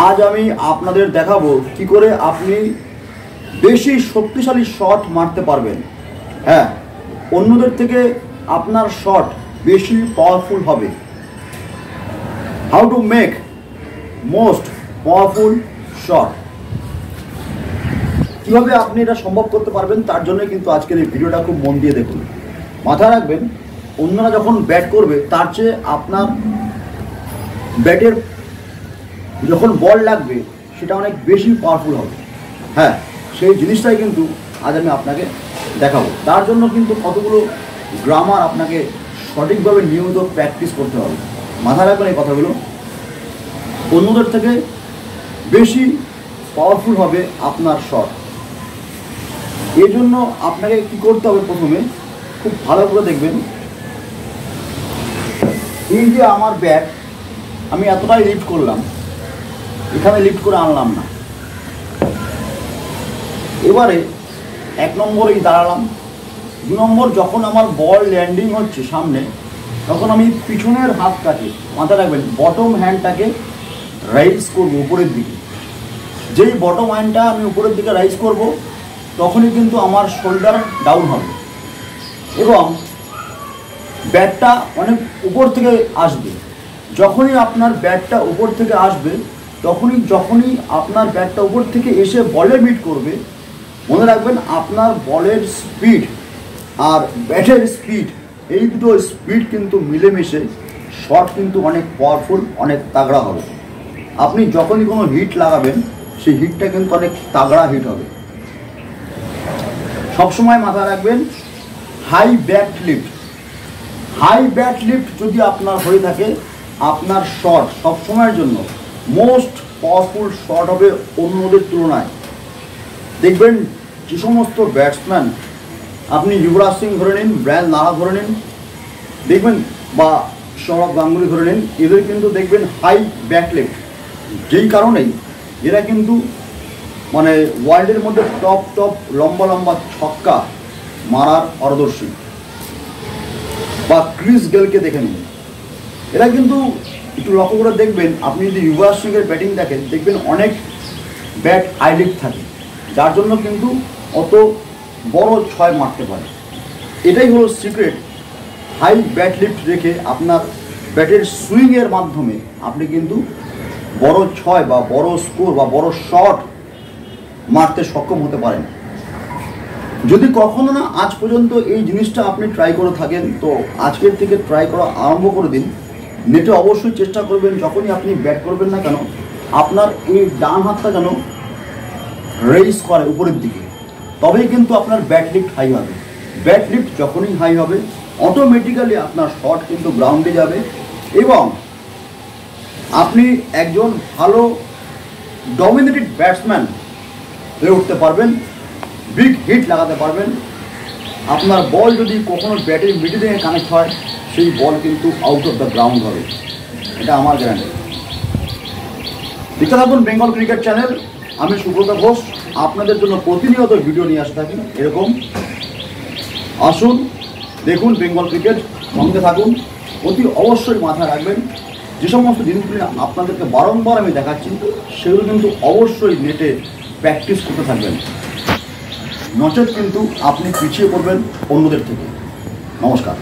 আজ আমি আপনাদের দেখাবো কি করে আপনি বেশি শক্তিশালী শট মারতে পারবেন। হ্যাঁ, অন্যদের থেকে আপনার শট বেশি পাওয়ারফুল হবে। How to make most powerful shot, কীভাবে আপনি এটা সম্ভব করতে পারবেন তার জন্য কিন্তু আজকের এই ভিডিওটা খুব মন দিয়ে দেখুন। মাথায় রাখবেন, অন্যরা যখন ব্যাট করবে তার চেয়ে আপনার ব্যাটের যখন বল লাগবে সেটা অনেক বেশি পাওয়ারফুল হবে। হ্যাঁ, সেই জিনিসটাই কিন্তু আজ আমি আপনাকে দেখাবো। তার জন্য কিন্তু কতগুলো গ্রামার আপনাকে সঠিকভাবে নিয়মিত প্র্যাকটিস করতে হবে। মাথায় রাখবেন এই কথাগুলো। অন্যদের থেকে বেশি পাওয়ারফুল হবে আপনার শট। এই জন্য আপনাকে কী করতে হবে, প্রথমে খুব ভালো করে দেখবেন। এই যে আমার ব্যাট, আমি এতটাই লিফট করলাম, এখানে লিফট করে আনলাম না। এবারে 1 নম্বরেই দাঁড়ালাম। 2 নম্বর, যখন আমার বল ল্যান্ডিং হচ্ছে সামনে, তখন আমি পিছনের হাতটাকে, মাথায় রাখবেন, বটম হ্যান্ডটাকে রাইজ করবো উপরের দিকে। যেই বটম হ্যান্ডটা আমি উপরের দিকে রাইজ করব, তখনই কিন্তু আমার শোল্ডার ডাউন হবে এবং ব্যাটটা অনেক উপর থেকে আসবে। যখনই আপনার ব্যাটটা উপর থেকে আসবে, যখনই আপনার ব্যাটটা উপর থেকে এসে বলে মিট করবে, মনে রাখবেন আপনার বলের স্পিড আর ব্যাটের স্পিড, এই দুটো স্পিড কিন্তু মিলেমিশে শট কিন্তু অনেক পাওয়ারফুল, অনেক তাগড়া হবে। আপনি যখনই কোনো হিট লাগাবেন, সেই হিটটা কিন্তু অনেক তাগড়া হিট হবে। সবসময় মাথায় রাখবেন, হাই ব্যাট লিফট যদি আপনার হয়ে থাকে, আপনার শট সবসময়ের জন্য মোস্ট পাওয়ারফুল শট হবে অন্যদের তুলনায়। দেখবেন যে সমস্ত ব্যাটসম্যান, আপনি যুবরাজ সিং ধরে নিন, ব্রায়ান লারা ধরে নিন, দেখবেন, বা সৌরভ গাঙ্গুলি ধরে নিন, এদের কিন্তু দেখবেন হাই ব্যাট লিফট। যেই কারণেই এরা কিন্তু মানে ওয়ার্ল্ডের মধ্যে টপ লম্বা ছক্কা মারার পারদর্শী। বা ক্রিস গেলকে দেখে নিন, এরা কিন্তু একটু লক্ষ্য করে দেখবেন, আপনি যদি যুবরাজ সিংয়ের ব্যাটিং দেখেন, দেখবেন অনেক ব্যাট হাই লিফট থাকে, যার জন্য কিন্তু অত বড় ছয় মারতে পারে। এটাই হলো সিক্রেট। হাই ব্যাট লিফট রেখে আপনার ব্যাটের সুইংয়ের মাধ্যমে আপনি কিন্তু বড় ছয় বা বড় স্কোর বা বড় শট মারতে সক্ষম হতে পারেন। যদি কখনো না আজ পর্যন্ত এই জিনিসটা আপনি ট্রাই করে থাকেন, তো আজকের থেকে ট্রাই করা আরম্ভ করে দিন। নেটে অবশ্যই চেষ্টা করবেন, যখনই আপনি ব্যাট করবেন না কেন, আপনার এই ডান হাতটা যেন রেইজ করে উপরের দিকে, তবেই কিন্তু আপনার ব্যাট লিফট হাই হবে। ব্যাট লিফট যখনই হাই হবে, অটোমেটিক্যালি আপনার শট কিন্তু গ্রাউন্ডে যাবে এবং আপনি একজন ভালো ডমিনেটেড ব্যাটসম্যান হয়ে উঠতে পারবেন, বিগ হিট লাগাতে পারবেন। আপনার বল যদি কখনো ব্যাটের মিডিলে কানেক্ট হয়, সেই বল কিন্তু আউট অফ দ্য গ্রাউন্ড হবে, এটা আমার গ্যারান্টি। দেখতে থাকুন বেঙ্গল ক্রিকেট চ্যানেল। আমি সুব্রত ঘোষ আপনাদের জন্য প্রতিনিয়ত ভিডিও নিয়ে আসতে থাকি এরকম। আসুন, দেখুন বেঙ্গল ক্রিকেট, সঙ্গে থাকুন। অতি অবশ্যই মাথায় রাখবেন, যে সমস্ত জিনিসগুলি আপনাদেরকে বারংবার আমি দেখাচ্ছি, সেগুলো কিন্তু অবশ্যই নেটে প্র্যাকটিস করতে থাকবেন, নচেত কিন্তু আপনি পিছিয়ে পড়বেন অন্যদের থেকে। নমস্কার।